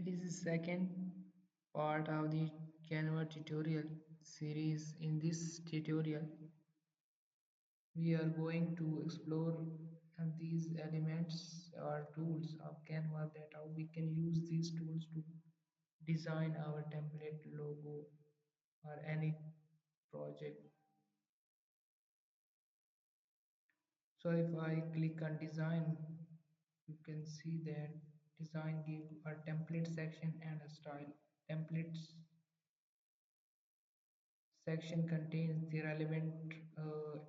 It is the second part of the Canva tutorial series. In this tutorial, we are going to explore these elements or tools of Canva that how we can use these tools to design our template logo or any project. So if I click on design, you can see that design give a template section and a style. Templates section contains the relevant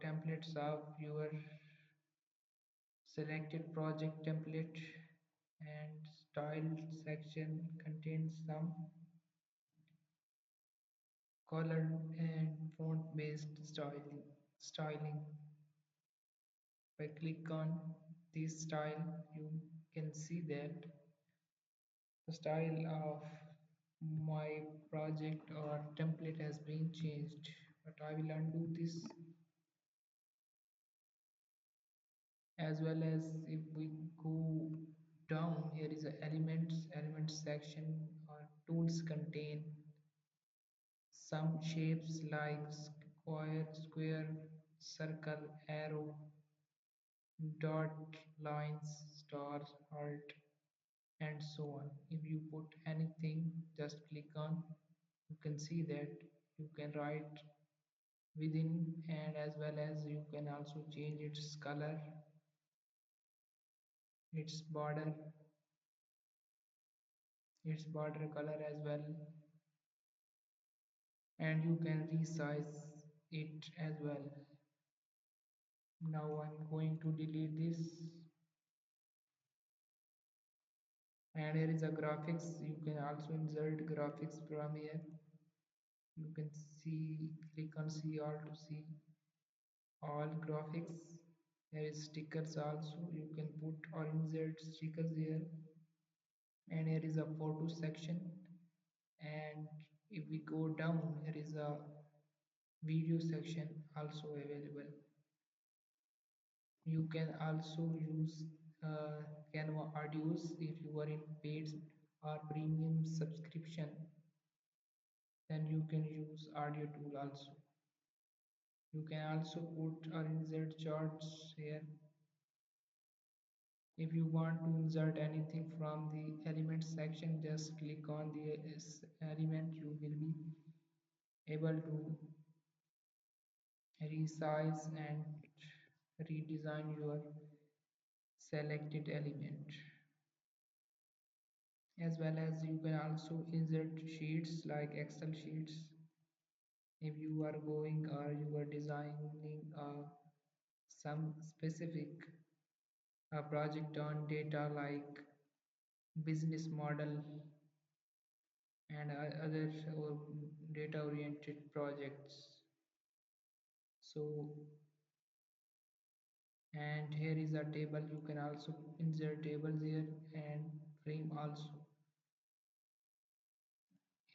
templates of your selected project template, and style section contains some color and font based styling. If I click on this style, you can see that the style of my project or template has been changed, but I will undo this. As well as if we go down, here is a elements section or tools contain some shapes like square, circle, arrow, dot, lines, stars, heart, and so on. If you put anything, just click on, you can see that you can write within, and as well as you can also change its color, its border color as well, and you can resize it as well. Now I'm going to delete this, and here is a graphics. You can also insert graphics from here. You can see, click on see all to see all graphics. There is stickers also, you can put or insert stickers here, and here is a photo section. And if we go down, here is a video section also available. You can also use Canva audios if you are in paid or premium subscription. Then you can use audio tool also. You can also put or insert charts here. If you want to insert anything from the element section, just click on the element. You will be able to resize and redesign your selected element. As well as you can also insert sheets like Excel sheets if you are going or you are designing some specific project on data like business model and other data oriented projects. So, and here is a table. You can also insert tables here and frame also.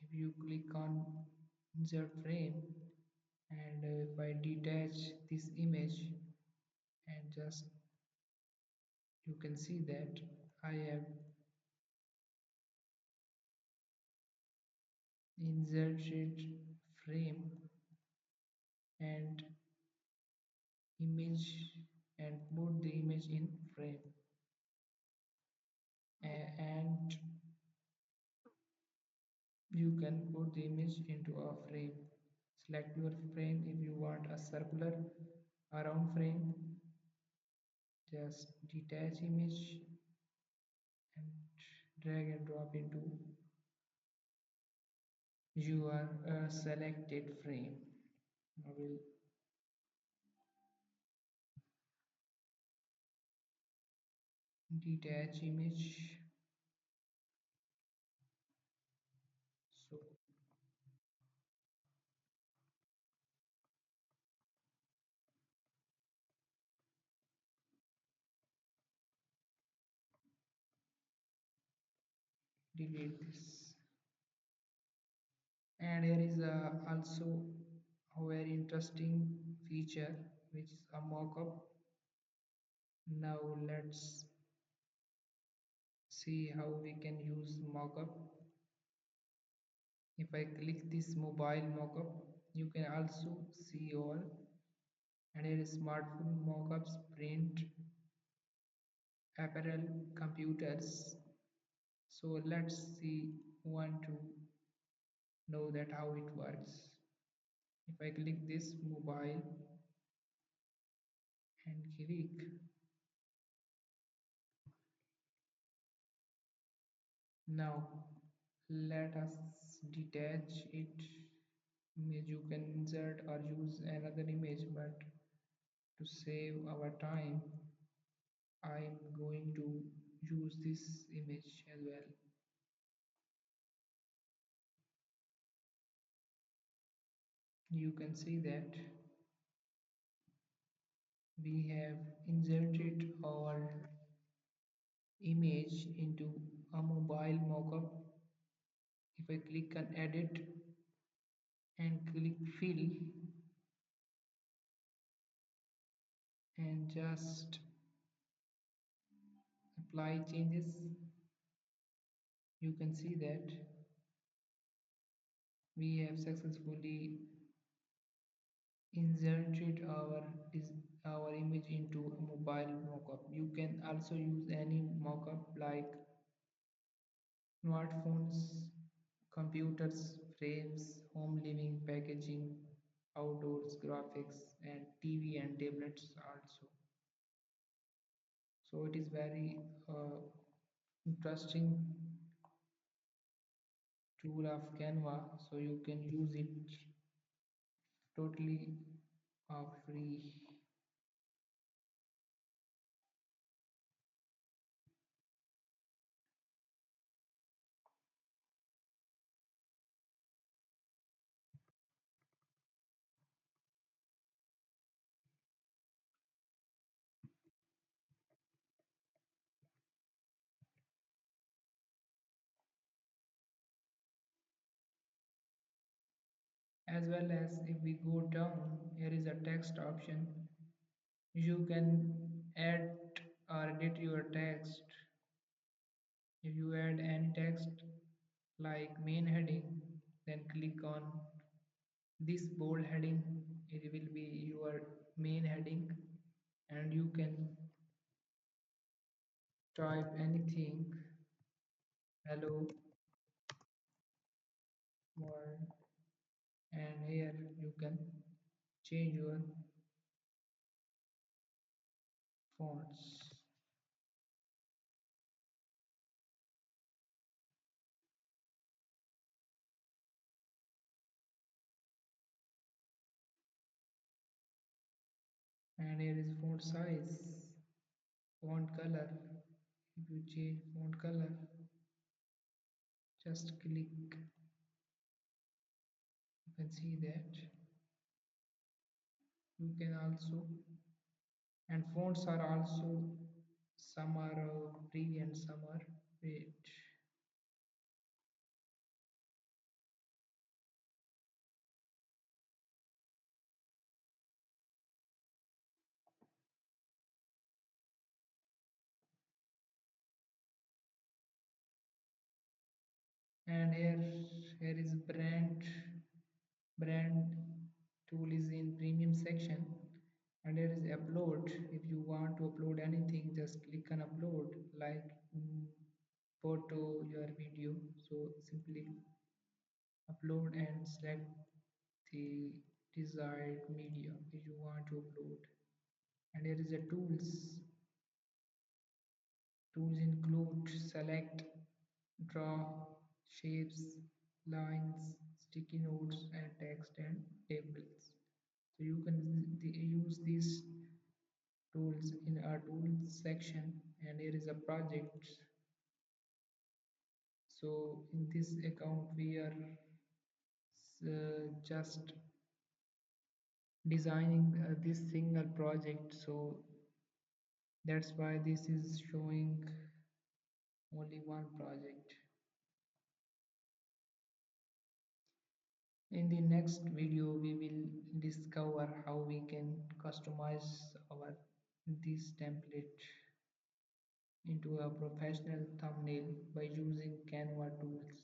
If you click on insert frame, and if I detach this image, and just you can see that I have inserted frame and image and put the image in frame. And you can put the image into a frame. Select your frame. If you want a circular round frame, just detach image and drag and drop into your selected frame. I will detach image. So delete this. And here is also a very interesting feature which is a mockup. Now let's see how we can use mockup. If I click this mobile mockup, you can also see all. And here is smartphone mockups, print, apparel, computers. So let's see, want to know that how it works. If I click this mobile and click, now let us detach it. Image you can insert or use another image, but to save our time, I'm going to use this image as well. You can see that we have inserted our image into a mobile mockup. If I click on edit and click fill and just apply changes, you can see that we have successfully inserted our image into a mobile mockup. You can also use any mockup like smartphones, computers, frames, home living, packaging, outdoors, graphics, and TV and tablets also. So it is very interesting tool of Canva. So you can use it totally free. As well as if we go down, here is a text option. You can add or edit your text. If you add any text like main heading, then click on this bold heading. It will be your main heading, and you can type anything. Hello world, and here you can change your fonts. And here is font size, font color. If you change font color, just click, you can see that. You can also, and fonts are also, some are free and some are paid. And here is brand tool is in premium section, and here is upload. If you want to upload anything, just click on upload, like photo, your video. So simply upload and select the desired media which you want to upload. And here is a tools include select, draw, shapes, lines, sticky notes, and text and tables. So you can use these tools in our tools section, and here is a project. So in this account we are just designing this single project, so that's why this is showing only one project. In the next video, we will discover how we can customize our this template. into a professional thumbnail by using Canva tools.